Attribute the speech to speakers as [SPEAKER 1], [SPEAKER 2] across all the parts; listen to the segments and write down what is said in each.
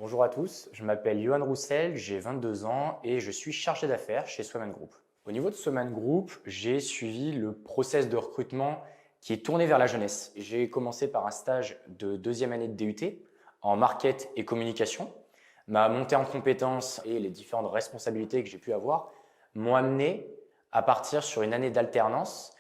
[SPEAKER 1] Bonjour à tous, je m'appelle Johan Roussel, j'ai 22 ans et je suis chargé d'affaires chez Swaman Group. Au niveau de Swaman Group, j'ai suivi le process de recrutement qui est tourné vers la jeunesse. J'ai commencé par un stage de deuxième année de DUT en market et communication. Ma montée en compétences et les différentes responsabilités que j'ai pu avoir m'ont amené à partir sur une année d'alternance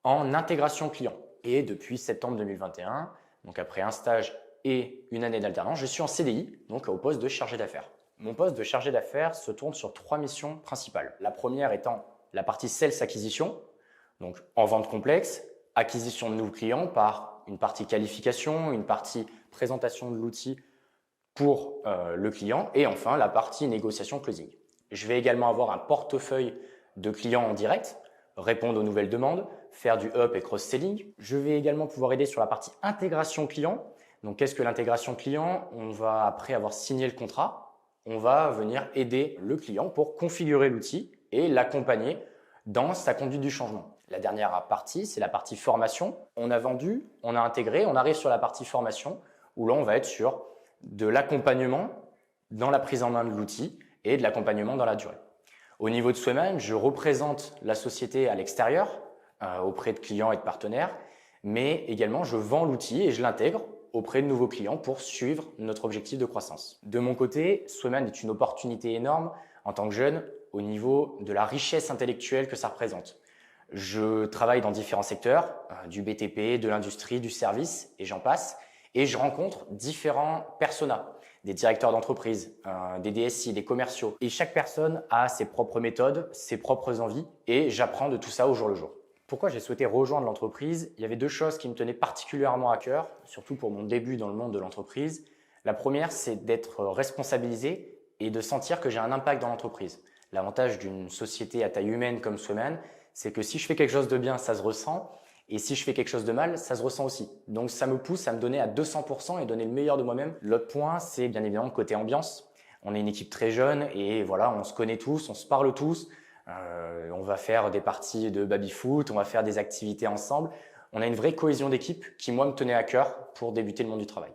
[SPEAKER 1] en intégration client. Et depuis septembre 2021, donc après un stage et une année d'alternance, je suis en CDI, donc au poste de chargé d'affaires. Mon poste de chargé d'affaires se tourne sur 3 missions principales. La première étant la partie sales acquisition, donc en vente complexe, acquisition de nouveaux clients par une partie qualification, une partie présentation de l'outil pour le client et enfin la partie négociation closing. Je vais également avoir un portefeuille de clients en direct, répondre aux nouvelles demandes, faire du up et cross-selling. Je vais également pouvoir aider sur la partie intégration client. Donc, qu'est-ce que l'intégration client? On va, après avoir signé le contrat, on va venir aider le client pour configurer l'outil et l'accompagner dans sa conduite du changement. La dernière partie, c'est la partie formation. On a vendu, on a intégré, on arrive sur la partie formation où là, on va être sur de l'accompagnement dans la prise en main de l'outil et de l'accompagnement dans la durée. Au niveau de Swaman, je représente la société à l'extérieur auprès de clients et de partenaires, mais également je vends l'outil et je l'intègre auprès de nouveaux clients pour suivre notre objectif de croissance. De mon côté, Swaman est une opportunité énorme en tant que jeune au niveau de la richesse intellectuelle que ça représente. Je travaille dans différents secteurs, du BTP, de l'industrie, du service et j'en passe, et je rencontre différents personas, des directeurs d'entreprise, des DSI, des commerciaux. Et chaque personne a ses propres méthodes, ses propres envies et j'apprends de tout ça au jour le jour. Pourquoi j'ai souhaité rejoindre l'entreprise? Il y avait deux choses qui me tenaient particulièrement à cœur, surtout pour mon début dans le monde de l'entreprise. La première, c'est d'être responsabilisé et de sentir que j'ai un impact dans l'entreprise. L'avantage d'une société à taille humaine comme Swaman, c'est que si je fais quelque chose de bien, ça se ressent. Et si je fais quelque chose de mal, ça se ressent aussi. Donc ça me pousse à me donner à 200% et donner le meilleur de moi-même. L'autre point, c'est bien évidemment le côté ambiance. On est une équipe très jeune et voilà, on se connaît tous, on se parle tous. On va faire des parties de baby-foot, on va faire des activités ensemble. On a une vraie cohésion d'équipe qui, moi, me tenait à cœur pour débuter le monde du travail.